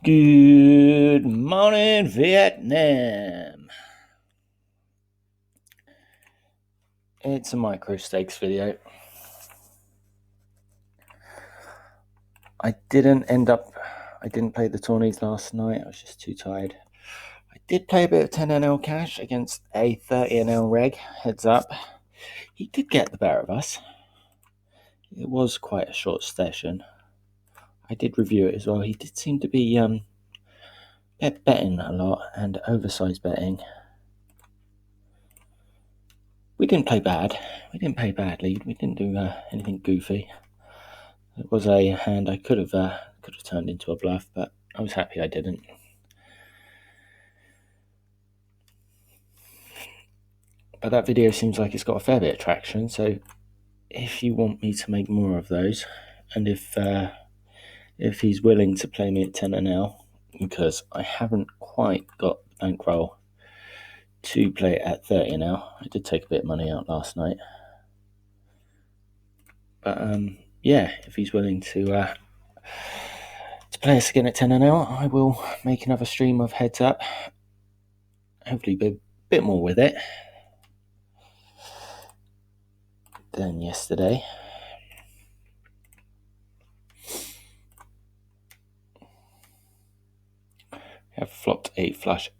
Good morning, Vietnam. It's a micro stakes video. I didn't play the tourneys last night. I was just too tired. I did play a bit of 10NL cash against a 30NL reg. Heads up. He did get the better of us. It was quite a short session. I did review it as well. He did seem to be betting a lot and oversized betting. We didn't play bad. We didn't play badly. We didn't do anything goofy. It was a hand I could have turned into a bluff, but I was happy I didn't. But that video seems like it's got a fair bit of traction, so if you want me to make more of those, and if he's willing to play me at 10NL, because I haven't quite got the bankroll to play it at 30NL. I did take a bit of money out last night. But yeah, if he's willing to play us again at 10NL, I will make another stream of heads up. Hopefully be a bit more with it than yesterday. I have flopped a flush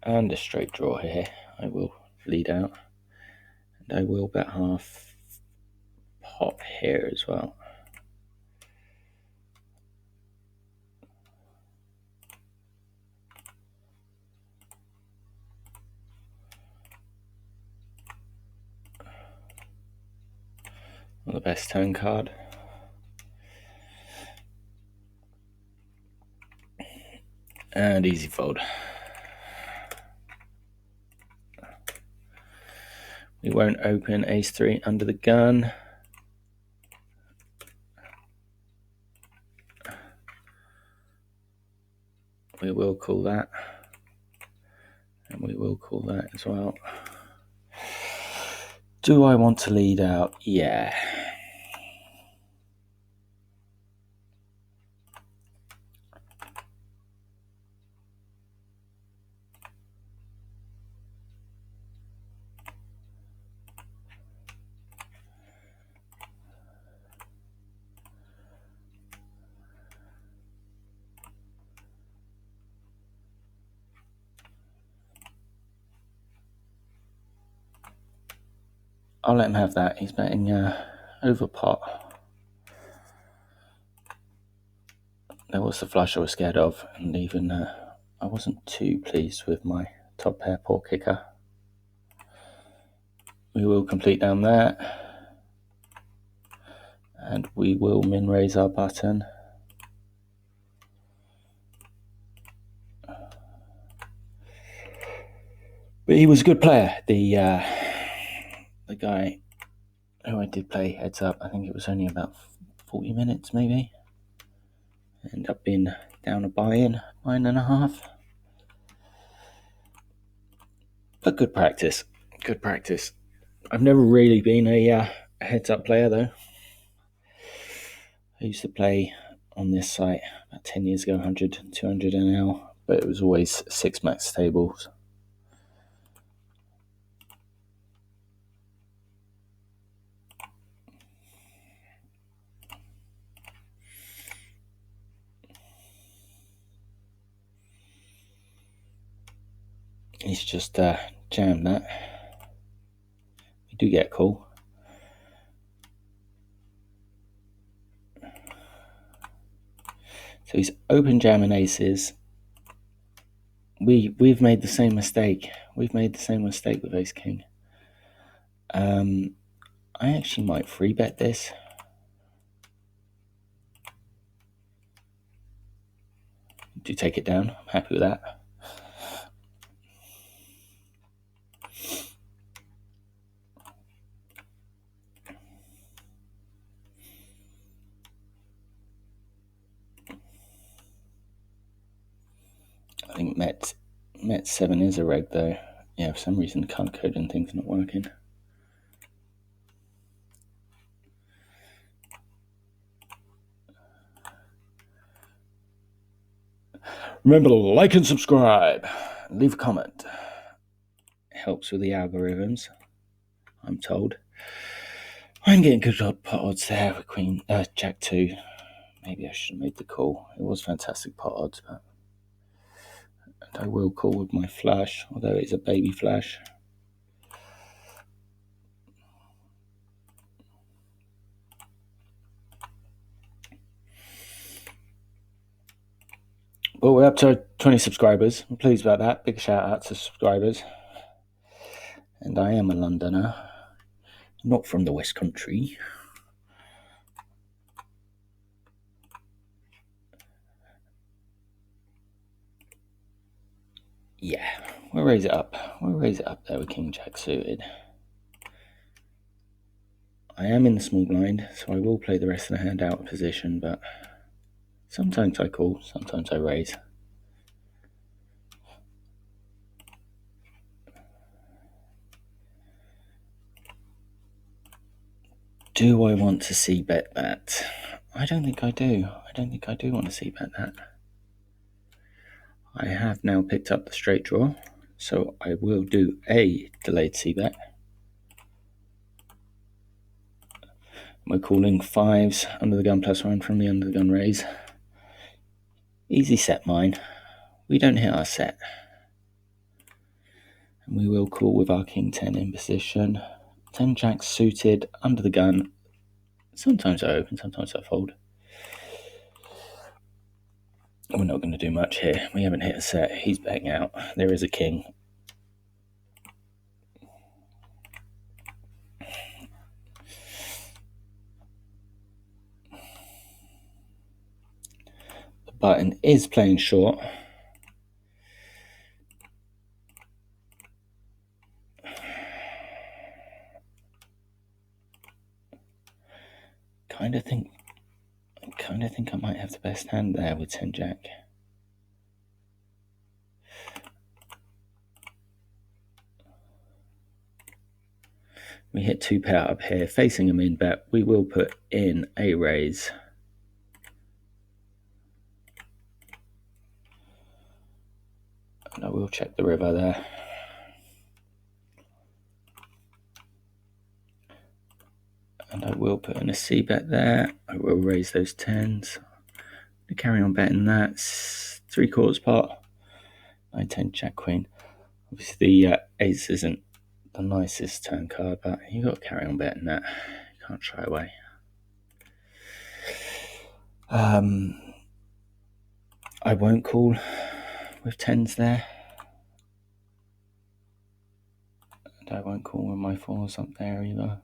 and a straight draw here. I will lead out, and I will bet half pot here as well. Not the best turn card. And easy fold. We won't open ace-3 under the gun. We will call that. And we will call that as well. Do I want to lead out? Yeah. I'll let him have that. He's betting over pot. There was the flush I was scared of, and even I wasn't too pleased with my top pair poor kicker. We will complete down that, and we will min raise our button. But he was a good player. The guy who I did play heads up, I think it was only about 40 minutes maybe. Ended up being down a buy-in, 9.5. But good practice. Good practice. I've never really been a heads up player though. I used to play on this site about 10 years ago, 100, 200 NL, but it was always 6 max tables. He's just jammed that. We do get a call. So he's open jamming aces. We've made the same mistake. We've made the same mistake with ace king. I actually might free bet this. Do take it down. I'm happy with that. I think Met 7 is a reg though. Yeah, for some reason the card code and things not working. Remember to like and subscribe. Leave a comment. It helps with the algorithms, I'm told. I'm getting good pot odds there with Queen Jack 2. Maybe I should have made the call. It was fantastic pot odds, but and I will call with my flush, although it's a baby flush. But we're up to 20 subscribers. I'm pleased about that. Big shout out to subscribers. And I am a Londoner, not from the West Country. Yeah, we'll raise it up. We'll raise it up there with King Jack suited. I am in the small blind, so I will play the rest of the hand out of position, but sometimes I call, sometimes I raise. Do I want to see bet that? I don't think I do. I don't think I do want to see bet that. I have now picked up the straight draw, so I will do a delayed c-bet. We're calling fives under the gun +1 from the under the gun raise. Easy set mine. We don't hit our set. And we will call with our king 10 in position. 10 jacks suited under the gun. Sometimes I open, sometimes I fold. We're not going to do much here. We haven't hit a set. He's betting out. There is a king. The button is playing short. I kind of think I might have the best hand there with 10 jack. We hit 2 pair up here, facing a min bet. We will put in a raise. And I will check the river there. And I will put in a C bet there. I will raise those 10s. To carry on betting that. 3/4 pot. 9, 10, jack, queen. Obviously the ace isn't the nicest turn card, but you got to carry on betting that. You can't shy away. I won't call with 10s there. And I won't call with my 4s up there either.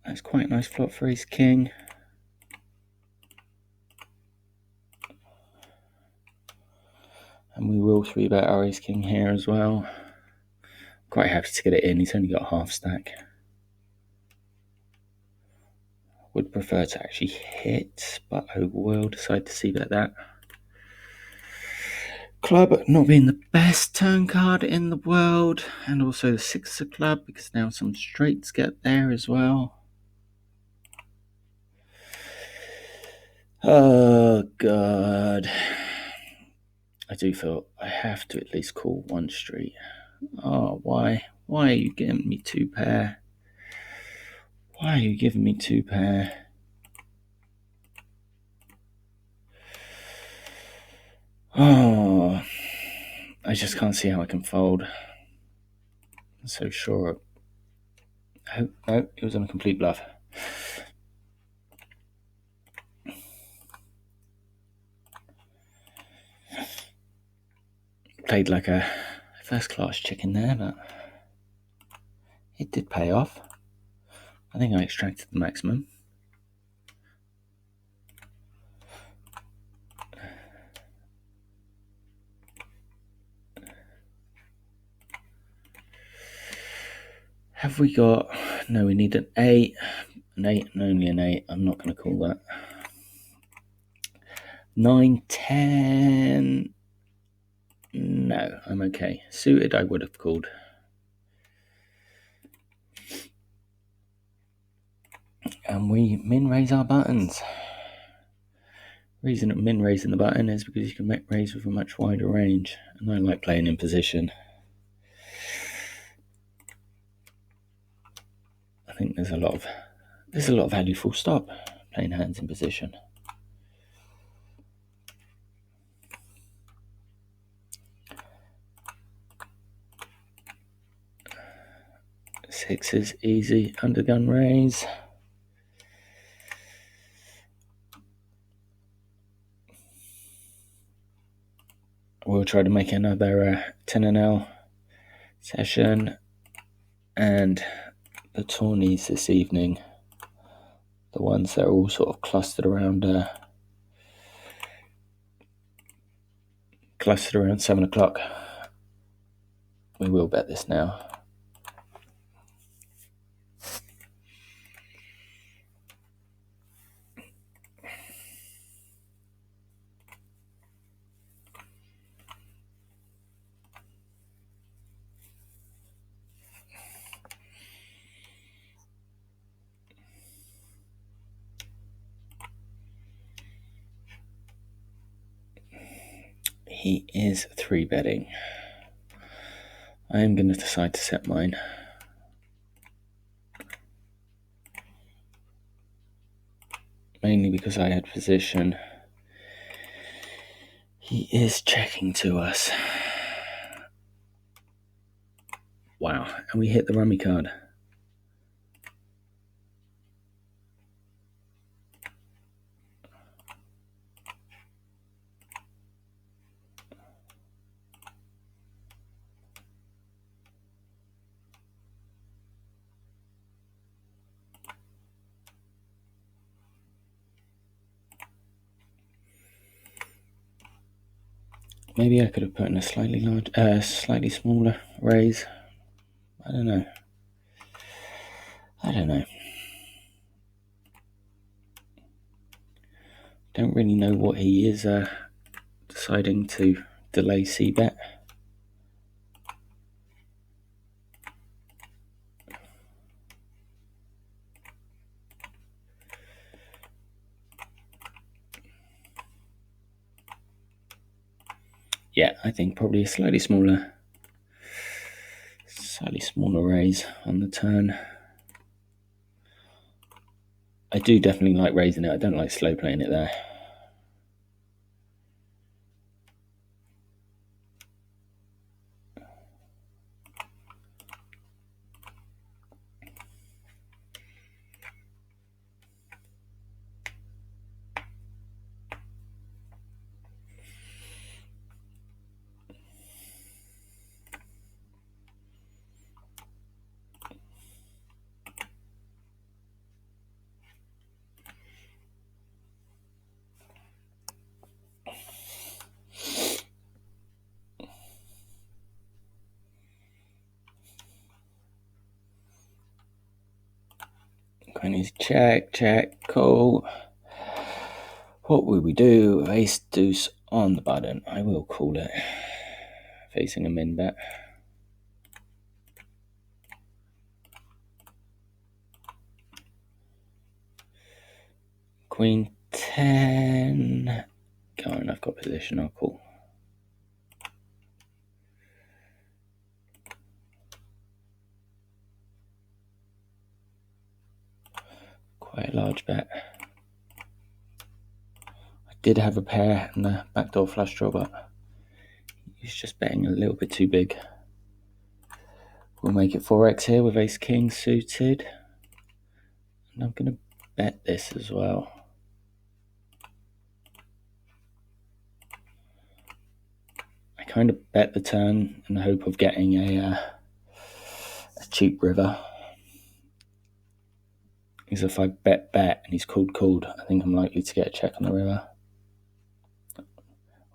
That's quite a nice flop for ace king. And we will 3-bet our ace king here as well. Quite happy to get it in. He's only got half stack. Would prefer to actually hit, but I will decide to see bet that. Club not being the best turn card in the world, and also the 6 of club because now some straights get there as well. Oh god, I do feel I have to at least call one straight. Oh, why are you giving me 2 pair? Why are you giving me 2 pair? Oh, I just can't see how I can fold. I'm so sure. Oh, no, it was on a complete bluff. Played like a first-class chicken there, but it did pay off. I think I extracted the maximum. Have we got... No, we need an 8. An 8 and only an 8. I'm not going to call that. 9-10. No, I'm okay. Suited, I would have called. And we min-raise our buttons. Reason min-raising the button is because you can raise with a much wider range. And I like playing in position. I think there's a lot of value full stop playing hands in position. Sixes, easy, undergun raise. We'll try to make another 10NL session. And the tourneys this evening, the ones that are all sort of clustered around 7 o'clock. We will bet this now. He is 3-betting. I am going to decide to set mine. Mainly because I had position. He is checking to us. Wow, and we hit the rummy card. Maybe I could have put in a slightly smaller raise. I don't know. Don't really know what he is deciding to delay c-bet. Yeah, I think probably a slightly smaller raise on the turn. I do definitely like raising it. I don't like slow playing it there. Queen's check, call. What will we do? Ace deuce on the button. I will call it. Facing a min bet. Queen 10. Go on, I've got position. I'll call. Quite a large bet. I did have a pair and the backdoor flush draw, but he's just betting a little bit too big. We'll make it 4x here with ace king suited. And I'm going to bet this as well. I kind of bet the turn in the hope of getting a cheap river. Because if I bet and he's called, I think I'm likely to get a check on the river.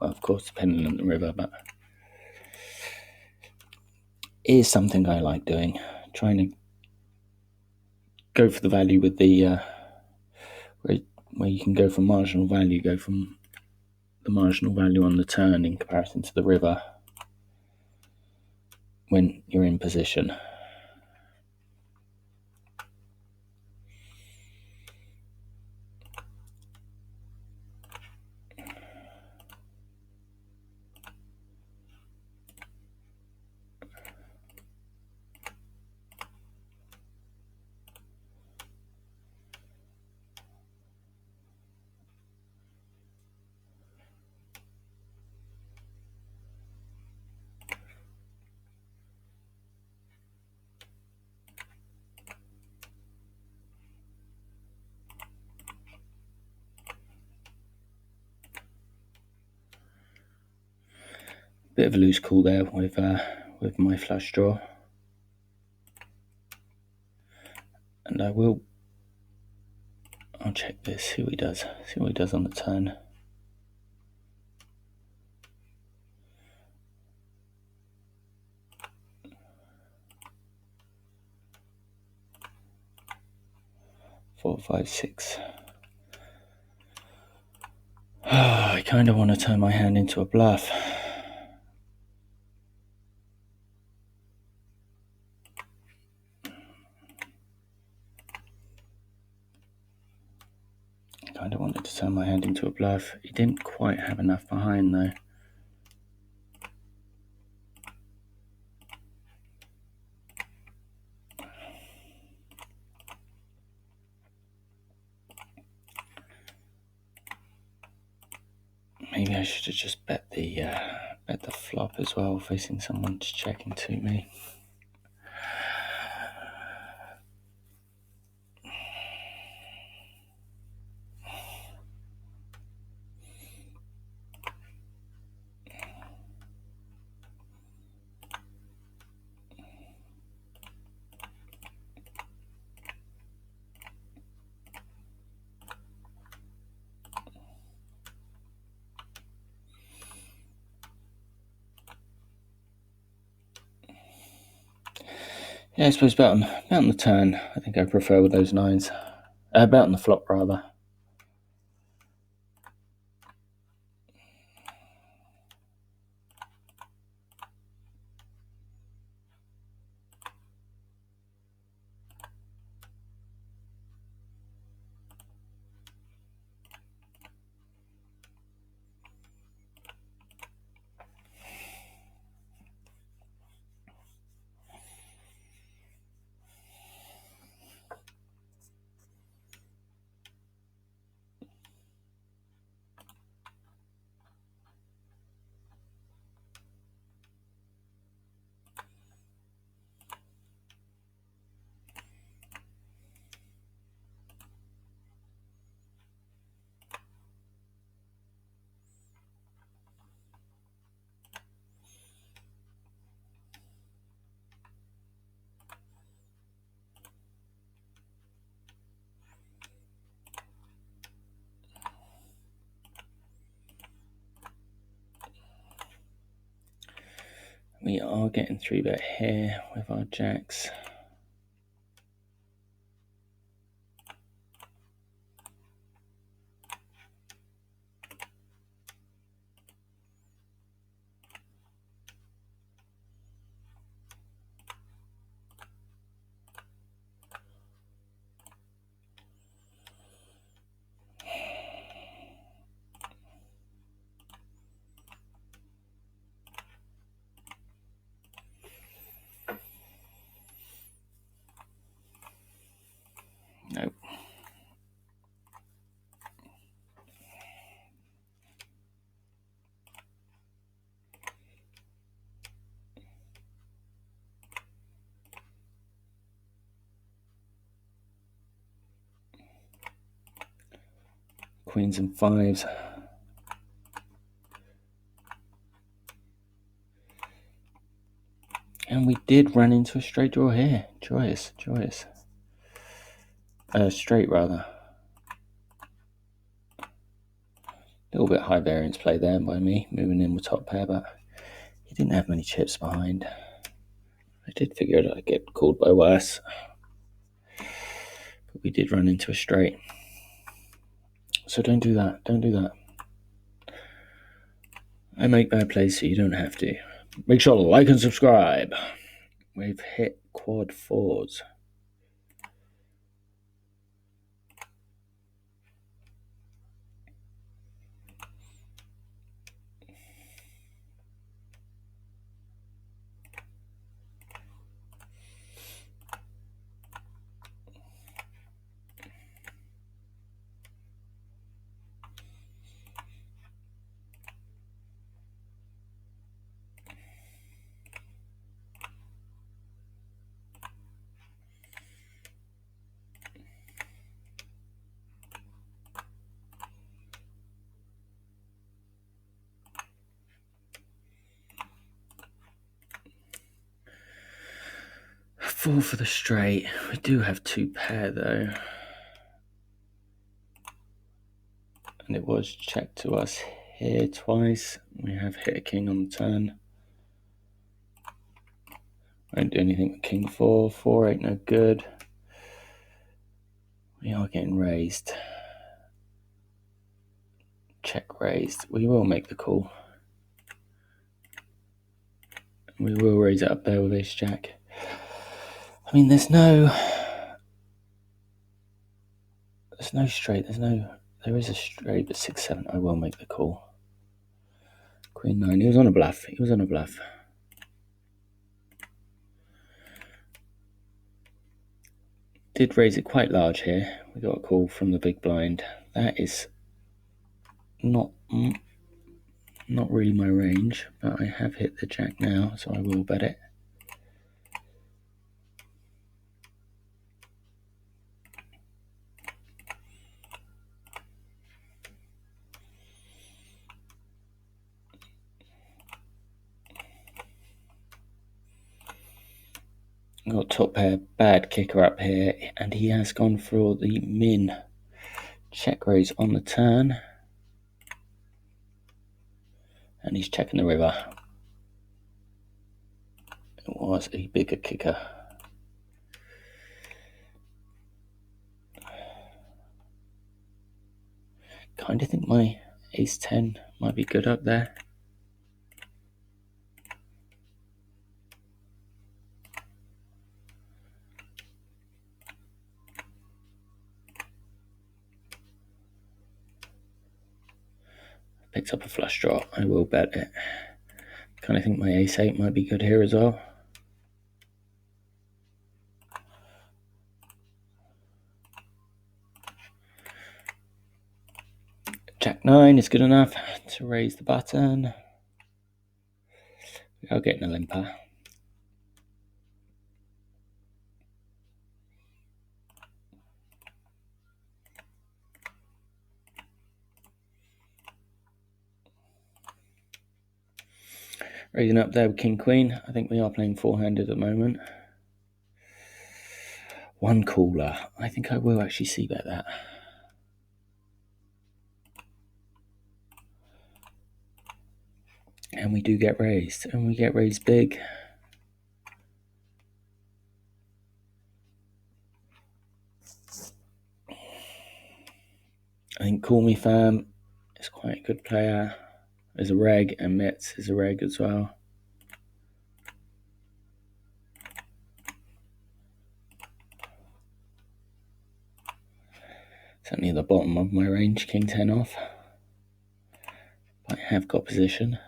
Well, of course, depending on the river, but it is something I like doing. Trying to go for the value with the where you can go from marginal value, go from the marginal value on the turn in comparison to the river when you're in position. Bit of a loose call there with my flush draw, and I'll check this. See what he does. See what he does on the turn. Four, five, six. I kind of want to turn my hand into a bluff. Kind of wanted to turn my hand into a bluff. He didn't quite have enough behind though. Maybe I should have just bet the flop as well, facing someone to check into me. Yeah, I suppose bet on the turn. I think I prefer with those nines. Bet on the flop rather. We are getting 3-bet here with our jacks. Nope. Queens and fives. And we did run into a straight draw here. Joyous. Straight rather. A little bit high variance play there by me, moving in with top pair, but he didn't have many chips behind. I did figure I'd get called by worse. But we did run into a straight. So don't do that. I make bad plays so you don't have to. Make sure to like and subscribe. We've hit quad fours. Four for the straight. We do have two pair though. And it was checked to us here twice. We have hit a king on the turn. Won't do anything with king four. Four ain't no good. We are getting raised. Check raised. We will make the call. We will raise it up there with ace jack. I mean, there's no straight. There is a straight, but 6-7. I will make the call. Queen 9. He was on a bluff. Did raise it quite large here. We got a call from the big blind. That is not really my range, but I have hit the jack now, so I will bet it. Got top pair, bad kicker up here, and he has gone for the min. Check raise on the turn. And he's checking the river. It was a bigger kicker. Kind of think my ace 10 might be good up there. Picks up a flush draw. I will bet it. Kind of think my ace 8 might be good here as well. Jack 9 is good enough to raise the button. We are getting a limper. Raising up there with King Queen. I think we are playing four-handed at the moment. One cooler. I think I will actually see bet that. And we do get raised. And we get raised big. I think Call Me Fam is quite a good player. There's a reg, and Metz is a reg as well. Certainly at the bottom of my range, King 10 off. But I have got position.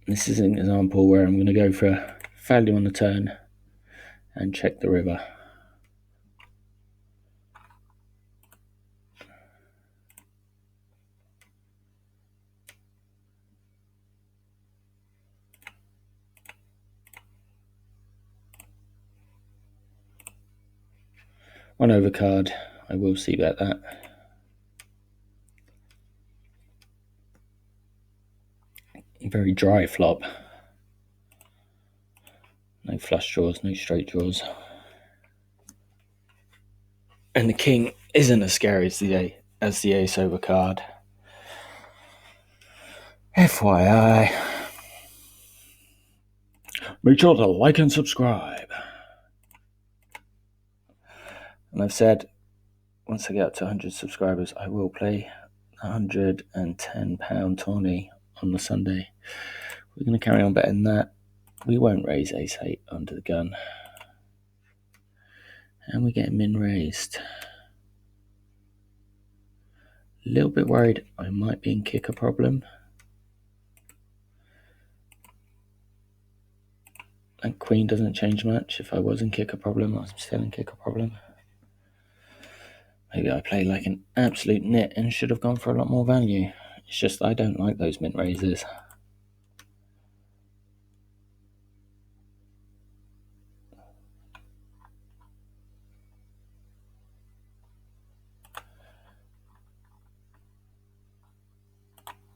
This is an example where I'm going to go for value on the turn and check the river. One overcard. I will see bet that. Very dry flop. No flush draws, no straight draws. And the king isn't as scary as the ace overcard. FYI. Make sure to like and subscribe. And I've said, once I get up to 100 subscribers, I will play £110 tourney on the Sunday. We're going to carry on betting that. We won't raise ace-8 under the gun. And we get min raised. A little bit worried I might be in kicker problem. And queen doesn't change much. If I was in kicker problem, I'm still in kicker problem. Maybe I played like an absolute nit and should have gone for a lot more value. It's just I don't like those mint raises.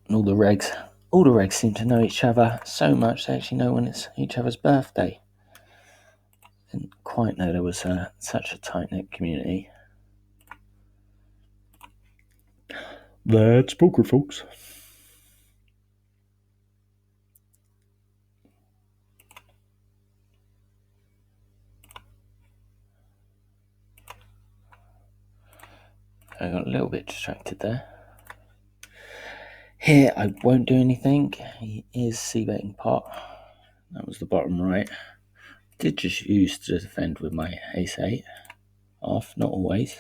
And all the regs seem to know each other so much they actually know when it's each other's birthday. Didn't quite know there was such a tight-knit community. That's poker, folks. I got a little bit distracted there. Here, I won't do anything. He is c-betting pot. That was the bottom right. Did just use to defend with my ace-8 off, not always.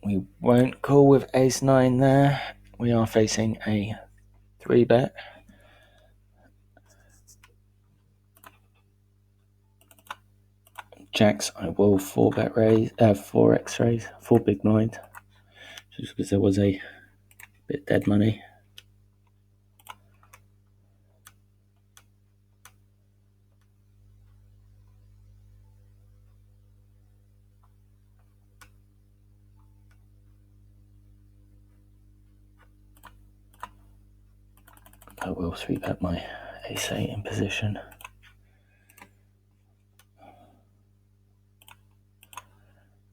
We won't call with ace-9 there. We are facing a 3-bet. Jacks, I will 4-bet raise, 4x raise, 4 big blind, just because there was a bit dead money. I will 3-bet my ace-8 in position.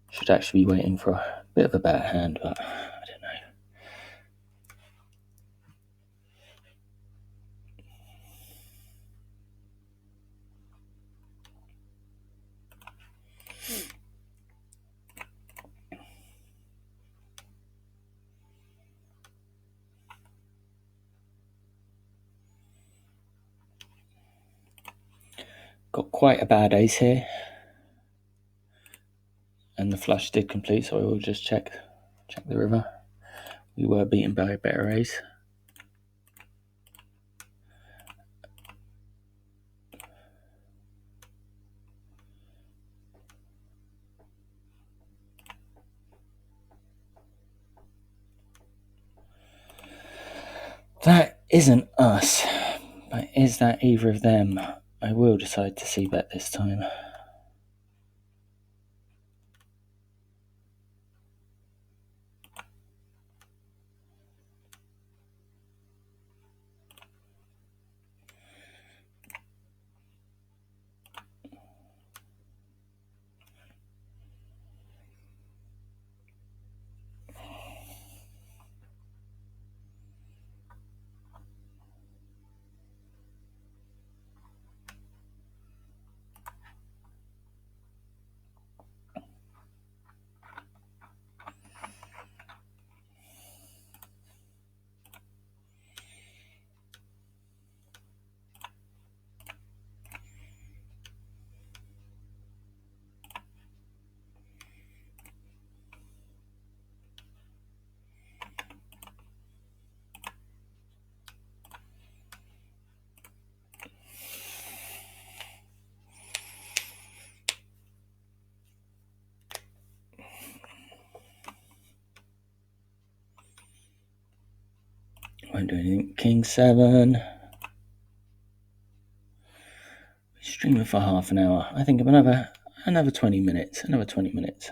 Should actually be waiting for a bit of a better hand, but I don't know. Got quite a bad ace here. And the flush did complete, so I will just check the river. We were beaten by a better ace. That isn't us, but is that either of them? I will decide to c-bet this time. Won't do anything. King 7. Streaming for half an hour. I think of another 20 minutes. Another 20 minutes.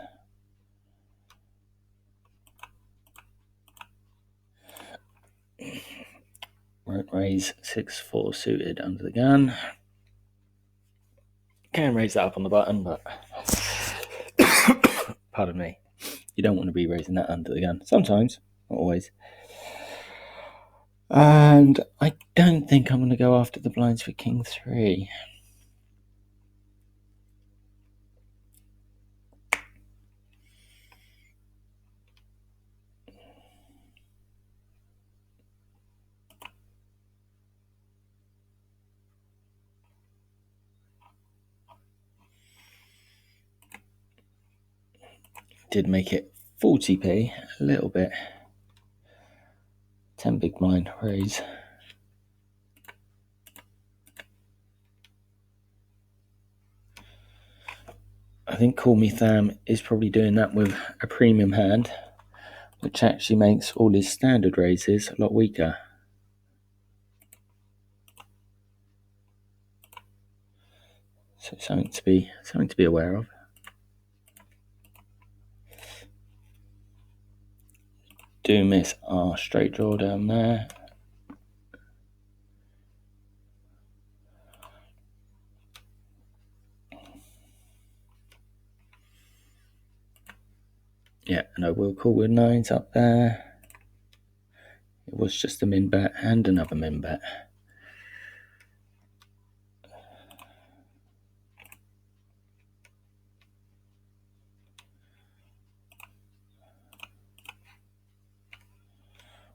Won't raise 6-4 suited under the gun. Can raise that up on the button, but pardon me. You don't want to be raising that under the gun. Sometimes, not always. And I don't think I'm going to go after the blinds for king 3. Did make it 40p, a little bit. 10 big blind raise. I think Call Me Tham is probably doing that with a premium hand, which actually makes all his standard raises a lot weaker. So something to be aware of. Do miss our straight draw down there. Yeah, and I will call with 9s up there. It was just a min bet and another min bet.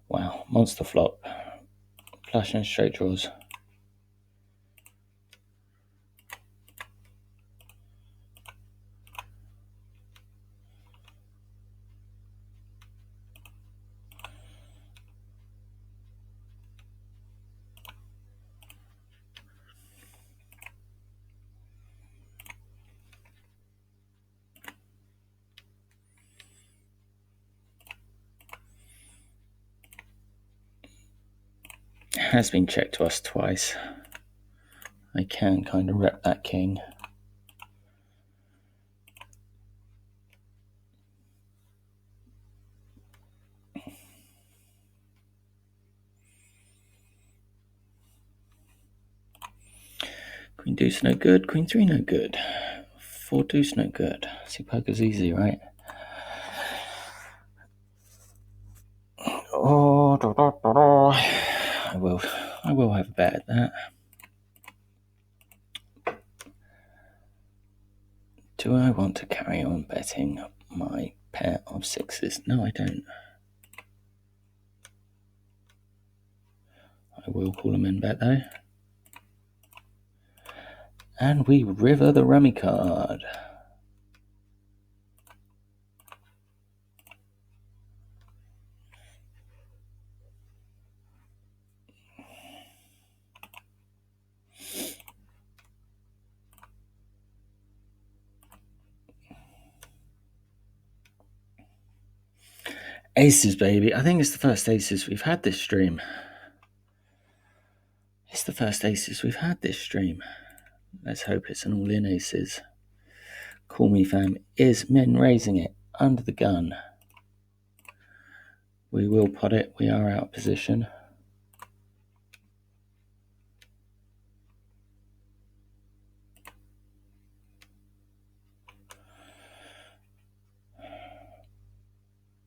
Wow, monster flop. Flush and straight draws. Has been checked to us twice. I can kind of rep that king. Queen deuce no good, queen 3 no good. 4 deuce no good. See, poker's easy, right? Oh, I will have a bet at that. Do I want to carry on betting my pair of 6s? No, I don't. I will call them in bet though. And we river the rummy card. Aces, baby. I think it's the first aces we've had this stream. It's the first aces we've had this stream. Let's hope it's an all-in aces. Call Me Fam is min raising it under the gun. We will pot it. We are out of position.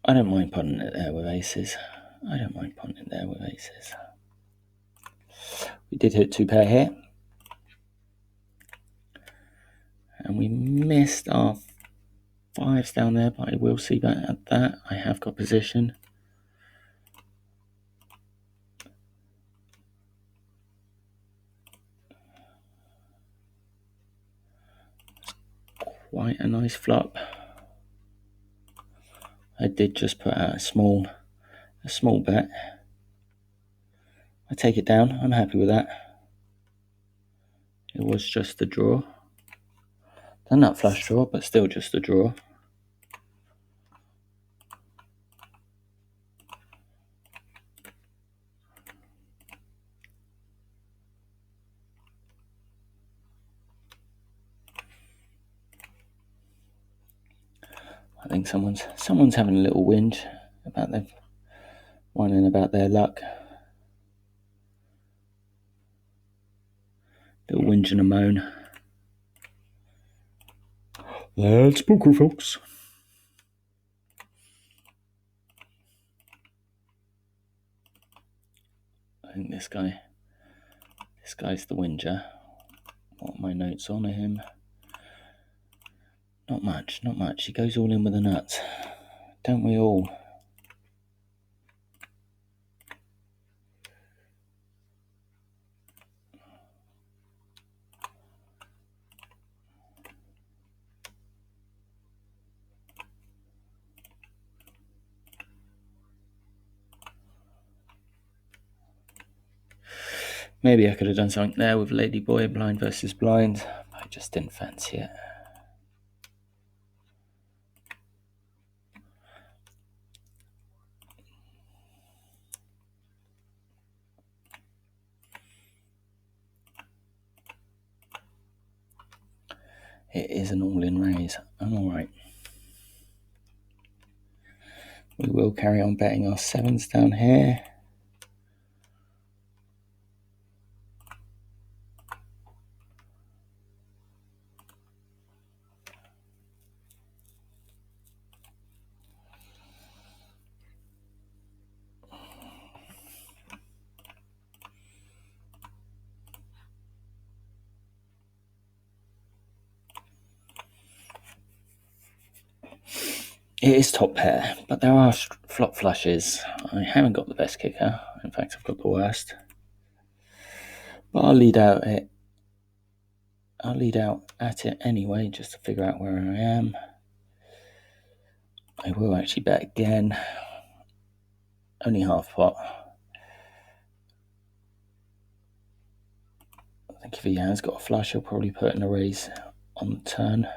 I don't mind potting it there with aces. I don't mind potting it there with aces. We did hit 2 pair here. And we missed our 5s down there, but I will see that at that. I have got position. Quite a nice flop. I did just put out a small bet. I take it down. I'm happy with that. It was just a draw. A nut flush draw, but still just a draw. I think someone's having a little whinge about them whining about their luck. Little whinge and a moan. That's poker, folks. I think this guy's the whinger. What are my notes on him? Not much. He goes all in with the nuts. Don't we all? Maybe I could have done something there with Ladyboy, blind versus blind. I just didn't fancy it. It is an all-in raise. I'm alright. We will carry on betting our sevens down here. It is top pair, but there are flop flushes. I haven't got the best kicker. In fact, I've got the worst. But I'll lead out at it anyway, just to figure out where I am. I will actually bet again. Only half pot. I think if he has got a flush, he'll probably put in a raise on the turn.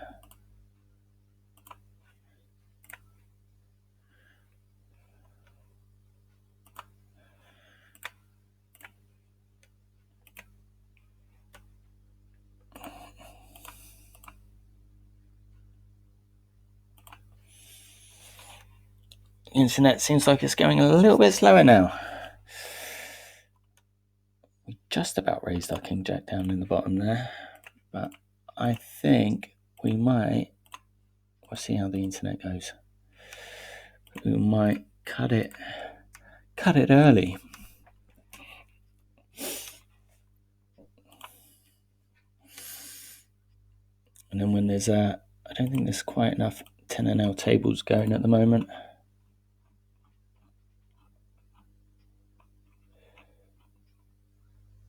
The internet seems like it's going a little bit slower now. We just about raised our king jack down in the bottom there, but I think we might. We'll see how the internet goes. We might cut it early. And then when there's I don't think there's quite enough 10NL tables going at the moment.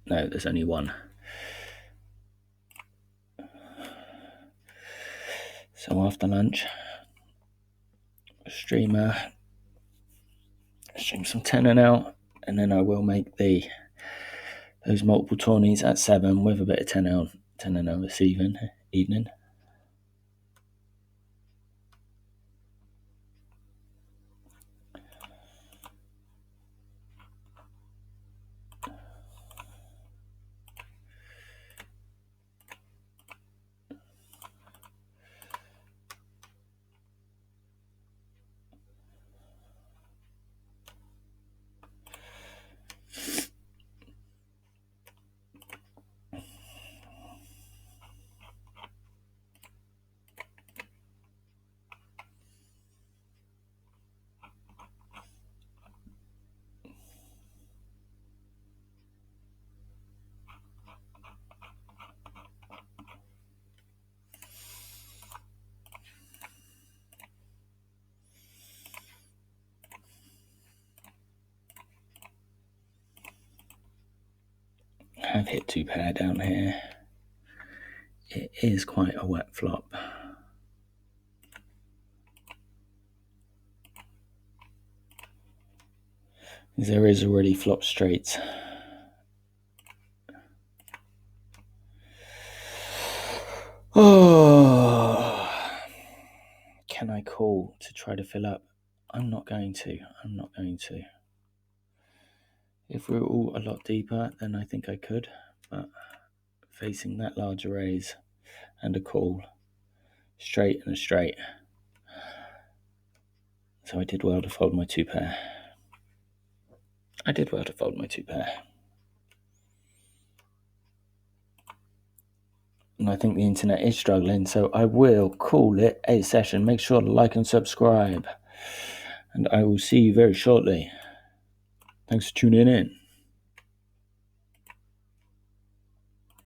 No, there's only one. So after lunch, stream some 10NL, and then I will make those multiple tourneys at 7 with a bit of 10NL this evening. I've hit 2 pair down here. It is quite a wet flop. There is already flop straights. Oh, can I call to try to fill up? I'm not going to. If we were all a lot deeper, then I think I could, but facing that large a raise and a call, straight and a straight. So I did well to fold my 2 pair. And I think the internet is struggling, so I will call it a session. Make sure to like and subscribe, and I will see you very shortly. Thanks for tuning in.